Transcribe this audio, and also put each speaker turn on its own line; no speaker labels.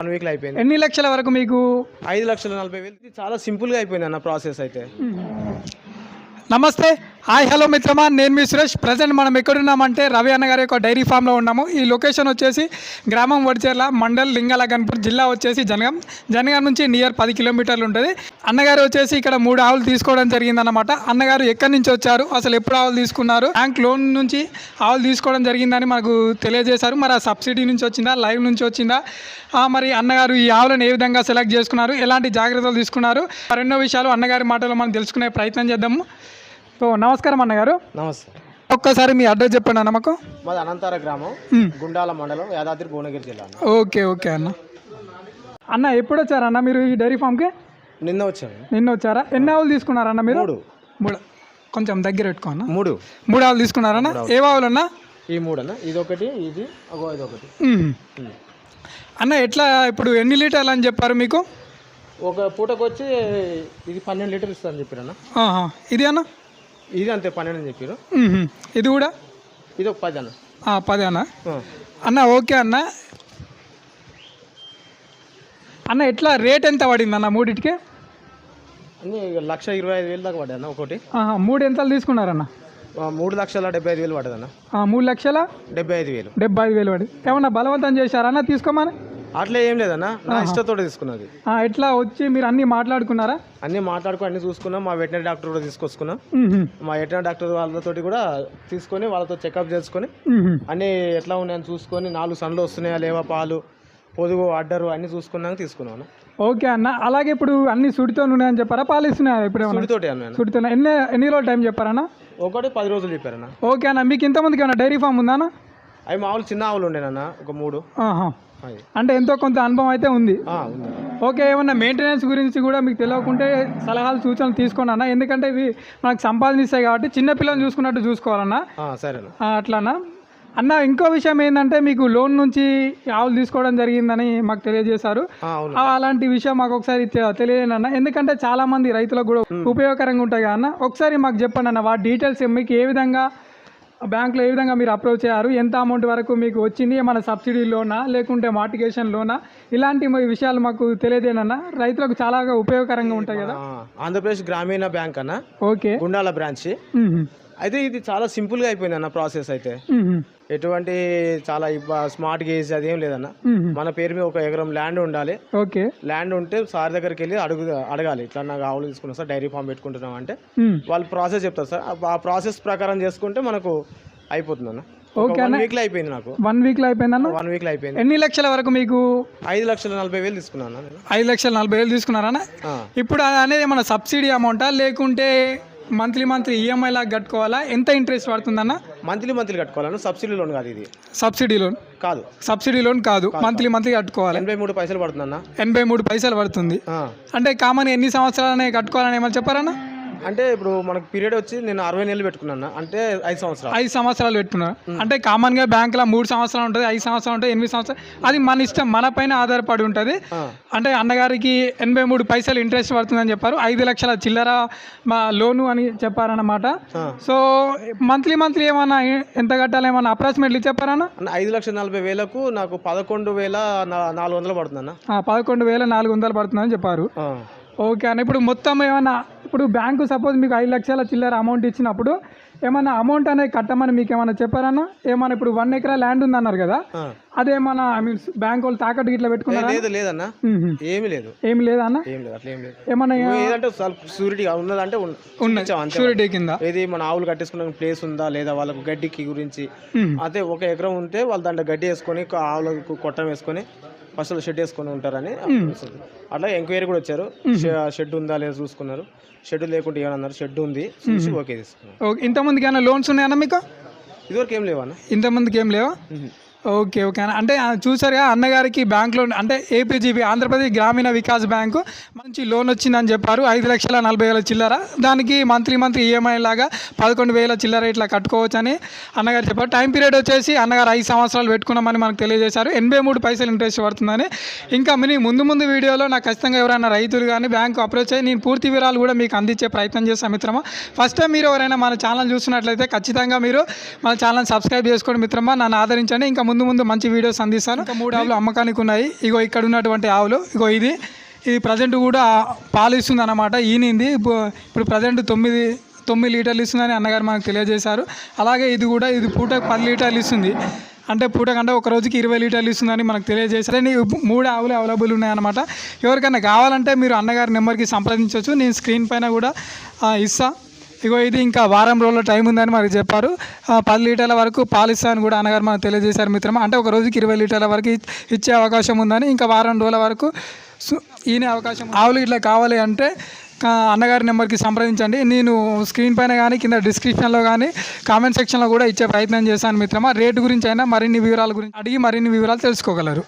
1 వీక్లో అయిపోయింది.
ఎన్ని లక్షల వరకు మీకు?
5,40,000. చాలా సింపుల్గా అయిపోయింది అన్న ప్రాసెస్ అయితే.
నమస్తే, హాయ్, హలో మిత్రమా, నేను మీ సురేష్. ప్రజెంట్ మనం ఎక్కడున్నామంటే రవి అన్న గారి యొక్క డైరీ ఫామ్లో ఉన్నాము. ఈ లొకేషన్ వచ్చేసి గ్రామం వడిచేర్ల, మండల్ లింగాల గన్పూర్, జిల్లా వచ్చేసి జనగాం నుంచి నియర్ 10 కిలోమీటర్లు ఉంటుంది. అన్నగారు వచ్చేసి ఇక్కడ 3 ఆవులు తీసుకోవడం జరిగిందన్నమాట. అన్నగారు ఎక్కడి నుంచి వచ్చారు, అసలు ఎప్పుడు ఆవులు తీసుకున్నారు, బ్యాంక్ లోన్ నుంచి ఆవులు తీసుకోవడం జరిగిందని మనకు తెలియజేశారు. మరి ఆ సబ్సిడీ నుంచి వచ్చిందా, లైవ్ నుంచి వచ్చిందా, మరి అన్నగారు ఈ ఆవులను ఏ విధంగా సెలెక్ట్ చేసుకున్నారు, ఎలాంటి జాగ్రత్తలు తీసుకున్నారు, మరెన్నో విషయాలు అన్నగారి మాటలో మనం తెలుసుకునే ప్రయత్నం చేద్దాము. సో నమస్కారం అన్నగారు.
నమస్తే.
ఒక్కసారి మీ అడ్రస్ చెప్పండి అన్న మాకు.
మాది అనంతార గ్రామం, గుండాల మండలం, యాదాద్రి భువనగిరి జిల్లా.
ఓకే ఓకే అన్న ఎప్పుడు వచ్చారన్న మీరు ఈ డైరీ ఫామ్కి?
నిన్న వచ్చాను.
నిన్న వచ్చారా? ఎన్ని ఆవులు తీసుకున్నారన్న మీరు?
3.
కొంచెం దగ్గర పెట్టుకో అన్న.
3
ఆవులు తీసుకున్నారన్న. ఏ ఆవులు అన్న?
ఈ 3 అన్న. ఇదొకటి, ఇదొకటి.
అన్న ఎట్లా ఇప్పుడు ఎన్ని లీటర్లు అని చెప్పారు మీకు?
ఒక పూటకు వచ్చి ఇది 12 లీటర్లు ఇస్తుందని చెప్పారు అన్న.
ఇది అన్న?
ఇది అంతే 12 అని చెప్పారు.
ఇది కూడా?
ఇది ఒక 10 అన్న.
10 అన్న. అన్న ఓకే అన్న. అన్న ఎట్లా రేట్ ఎంత పడింది అన్న మూడింటికి?
అన్నీ 1,25,000 దాకా పడ్డాయి అన్న ఒకటి.
3 ఎంతలు తీసుకున్నారన్న?
3,75,000 పడ్డదన్న.
3,75,000 పడి. ఏమన్నా బలవంతం చేశారన్న తీసుకోమని?
అట్లా ఏం లేదన్న, నా ఇష్టంతో తీసుకున్నది.
ఎట్లా వచ్చి మీరు అన్ని మాట్లాడుకున్నారా?
అన్ని అన్ని చూసుకున్నాం. మా వెటనరీ డాక్టర్ కూడా తీసుకొచ్చుకున్నాం. మా వెటనరీ డాక్టర్ వాళ్ళతో కూడా తీసుకొని వాళ్ళతో చెకప్ చేసుకొని అన్ని ఎట్లా ఉన్నాయని చూసుకొని 4 సన్లు వస్తున్నాయా లేవా, పాలు, పొదుగు, అడ్డరు అన్ని చూసుకున్నాక తీసుకున్నాను.
ఓకే అన్న. అలాగే ఇప్పుడు అన్ని సుడితో ఉన్నాయని చెప్పారా, పాలు ఇస్తున్నాయా? ఇప్పుడు
సుడితోటి అన్న.
సుడితో ఎన్ని రోజులు టైం చెప్పారన్న?
ఒకటి 10 రోజులు చెప్పారన్న.
ఓకే అన్న. మీకు ఇంతమందికి ఏమన్నా డైరీ ఫామ్ ఉందా అన్న?
అవి మామూలు చిన్న ఆవులు ఉండేనన్న, ఒక 3.
అంటే ఎంతో కొంత అనుభవం అయితే ఉంది. ఓకే. ఏమన్నా మెయింటెనెన్స్ గురించి కూడా మీకు తెలియకుంటే సలహాలు సూచనలు తీసుకోండి అన్న. ఎందుకంటే ఇవి మనకు సంపాదనిస్తాయి కాబట్టి చిన్నపిల్లలు చూసుకున్నట్టు చూసుకోవాలన్నా. అట్లానా అన్న. ఇంకో విషయం ఏంటంటే మీకు లోన్ నుంచి ఆవులు తీసుకోవడం జరిగిందని మాకు తెలియజేశారు. అలాంటి విషయం మాకు ఒకసారి తెలియదు అన్న. ఎందుకంటే చాలా మంది రైతులకు కూడా ఉపయోగకరంగా ఉంటాయి కదా అన్న. ఒకసారి మాకు చెప్పండి అన్న, వాటి డీటెయిల్స్ మీకు ఏ విధంగా బ్యాంకులో ఏ విధంగా మీరు అప్రోచ్ అయ్యారు, ఎంత అమౌంట్ వరకు మీకు వచ్చింది, ఏమైనా సబ్సిడీ లోనా లేకుంటే మార్టిగేషన్ లోనా, ఇలాంటి విషయాలు మాకు తెలియదేనన్నా. రైతులకు చాలా ఉపయోగకరంగా ఉంటాయి కదా.
ఆంధ్రప్రదేశ్ గ్రామీణ బ్యాంక్ అన్న.
ఓకే.
గుండాల బ్రాంచ్. అయితే ఇది చాలా సింపుల్గా అయిపోయింది అన్న ప్రాసెస్ అయితే. ఎటువంటి చాలా స్మార్ట్ గేజ్ అదేం లేదన్న. మన పేరు మీద 1 ఎకరం ల్యాండ్ ఉండాలి.
ఓకే.
ల్యాండ్ ఉంటే సార్ దగ్గరికి వెళ్ళి అడగాలి, ఇట్లా నాకు ఆవులు తీసుకున్నాం సార్, డైరీ ఫామ్ పెట్టుకుంటున్నాం అంటే వాళ్ళు ప్రాసెస్ చెప్తారు సార్. ఆ ప్రాసెస్ ప్రకారం చేసుకుంటే మనకు అయిపోతుంది అన్న.
ఓకే.
1 వీక్లో అయిపోయింది నాకు.
1 వీక్లో అయిపోయింది అన్న.
1 వీక్లో అయిపోయింది.
ఎన్ని లక్షల వరకు మీకు?
5,40,000 తీసుకున్నాను.
5,40,000 తీసుకున్నారన్న. ఇప్పుడు అనేది ఏమన్నా సబ్సిడీ అమౌంటా లేకుంటే మంత్లీ ఈఎంఐ లాగా కట్టుకోవాలా? ఎంత ఇంట్రెస్ట్ పడుతుందన్న?
మంత్లీ కట్టుకోవాలన్న. సబ్సిడీ లోన్ కాదు ఇది.
సబ్సిడీ లోన్ కాదు. సబ్సిడీ లోన్ కాదు, మంత్లీ కట్టుకోవాలి.
83 పైసలు పడుతుందన్న.
83 పైసలు పడుతుంది. అంటే కామన్ ఎన్ని సంవత్సరాలనే కట్టుకోవాలని ఏమన్నా చెప్పారన్న?
అంటే ఇప్పుడు మనకు పీరియడ్ వచ్చి నేను 60 నెలలు పెట్టుకున్నాను. అంటే 5
సంవత్సరాలు పెట్టుకున్నాను. అంటే కామన్గా బ్యాంకులో 3 సంవత్సరాలు ఉంటుంది, 5 సంవత్సరాలు ఉంటుంది, 8 సంవత్సరాలు. అది మన ఇష్టం, మన పైన ఆధారపడి ఉంటుంది. అంటే అన్నగారికి 83 పైసలు ఇంట్రెస్ట్ పడుతుందని చెప్పారు. 5 లక్షల చిల్లర మా లోను అని చెప్పారన్నమాట. సో మంత్లీ ఏమన్నా ఎంత కట్టాలి, ఏమన్నా అప్రాక్సిమేట్లీ చెప్పారన్న?
5,40,000కు నాకు 11,400 పడుతుందన్న.
11,400 పడుతుందని చెప్పారు. ఓకే అన్న. ఇప్పుడు మొత్తం ఏమన్నా ఇప్పుడు బ్యాంకు సపోజ్ మీకు 5 లక్షల చిల్లర అమౌంట్ ఇచ్చినప్పుడు ఏమన్నా అమౌంట్ అనేది కట్టమని మీకు ఏమన్నా చెప్పారన్నా? ఏమన్నా ఇప్పుడు 1 ఎకరా ల్యాండ్ ఉంది అన్నారు కదా, అదేమన్నా బ్యాంక్ వాళ్ళు తాకట్టు ఇట్లా పెట్టుకున్నారా?
లేదన్నా, ఏమి లేదు.
ఏమి లేదా అన్న? ఏమన్నా
షూరిటీ ఉన్నదంటే
షూరిటీ కింద
ఏది మన ఆవులు కట్టేసుకున్న ప్లేస్ ఉందా లేదా, వాళ్ళకు గడ్డికి గురించి అదే 1 ఎకరం ఉంటే వాళ్ళు దాంట్లో గడ్డి వేసుకొని ఆవులకు కొట్టం వేసుకొని ఫస్ట్ షెడ్ వేసుకొని ఉంటారని అట్లా ఎంక్వైరీ కూడా వచ్చారు. షెడ్ ఉందా లేదా చూసుకున్నారు. షెడ్ లేకుంటే ఏమన్నారు, షెడ్ ఉంది చూసి ఓకే తీసుకున్నారు.
ఇంతమందికి ఏమైనా లోన్స్ ఉన్నాయన్నా మీకు?
ఇదివరకు ఏం లేవన్నా.
ఇంతమందికి ఏం లేవా? ఓకే ఓకే అంటే చూసారుగా అన్నగారికి బ్యాంక్లో అంటే ఏపీజీబీ ఆంధ్రప్రదేశ్ గ్రామీణ వికాస్ బ్యాంకు మంచి లోన్ వచ్చిందని చెప్పారు. 5,40,000 చిల్లర. దానికి మంత్లీ ఈఎంఐ లాగా 11,000 చిల్లర ఇట్లా కట్టుకోవచ్చు అని అన్నగారు చెప్పారు. టైం పీరియడ్ వచ్చేసి అన్నగారు 5 సంవత్సరాలు పెట్టుకున్నామని మనకు తెలియజేశారు. 83 పైసలు ఇంట్రెస్ట్ పడుతుందని. ఇంకా ముందు వీడియోలో నాకు ఖచ్చితంగా ఎవరైనా రైతులు కానీ బ్యాంకు అప్రోచ్ అయ్యి నేను పూర్తి వివరాలు కూడా మీకు అందించే ప్రయత్నం చేస్తాను మిత్రమా. ఫస్ట్ టైం మీరు ఎవరైనా మన ఛానల్ చూస్తున్నట్లయితే ఖచ్చితంగా మీరు మన ఛానల్ సబ్స్క్రైబ్ చేసుకోండి మిత్రమా, నన్ను ఆదరించండి. ఇంకా ముందు ముందు మంచి వీడియోస్ అందిస్తాను. ఇంకా 3 ఆవులు అమ్మకానికి ఉన్నాయి. ఇగో ఇక్కడ ఉన్నటువంటి ఆవులు, ఇగో ఇది ప్రజెంట్ కూడా పాలు ఇస్తుంది అన్నమాట. ఈనింది ఇప్పుడు ప్రజెంట్ 9 లీటర్లు ఇస్తుందని అన్నగారు మనకు తెలియజేశారు. అలాగే ఇది పూటకు 10 లీటర్లు ఇస్తుంది. అంటే పూట కంటే ఒక రోజుకి 20 లీటర్లు ఇస్తుందని మనకు తెలియజేశారు. 3 ఆవులు అవైలబుల్ ఉన్నాయన్నమాట. ఎవరికైనా కావాలంటే మీరు అన్నగారి నెంబర్కి సంప్రదించవచ్చు. నేను స్క్రీన్ పైన కూడా ఇస్తా. ఇగో ఇది ఇంకా వారం రోజుల టైం ఉందని మనకు చెప్పారు. 10 లీటర్ల వరకు పాలు ఇస్తామని కూడా అన్నగారు మనకు తెలియజేశారు మిత్రమా. అంటే ఒక రోజుకి 20 లీటర్ల వరకు ఇచ్చే అవకాశం ఉందని, ఇంకా వారం రోజుల వరకు ఈయన అవకాశం. ఆవులు ఇట్లా కావాలి అంటే అన్నగారి నెంబర్కి సంప్రదించండి. నేను స్క్రీన్ పైన కానీ కింద డిస్క్రిప్షన్లో కానీ కామెంట్ సెక్షన్లో కూడా ఇచ్చే ప్రయత్నం చేశాను మిత్రమా. రేటు గురించి అయినా మరిన్ని వివరాల గురించి అడిగి మరిన్ని వివరాలు తెలుసుకోగలరు.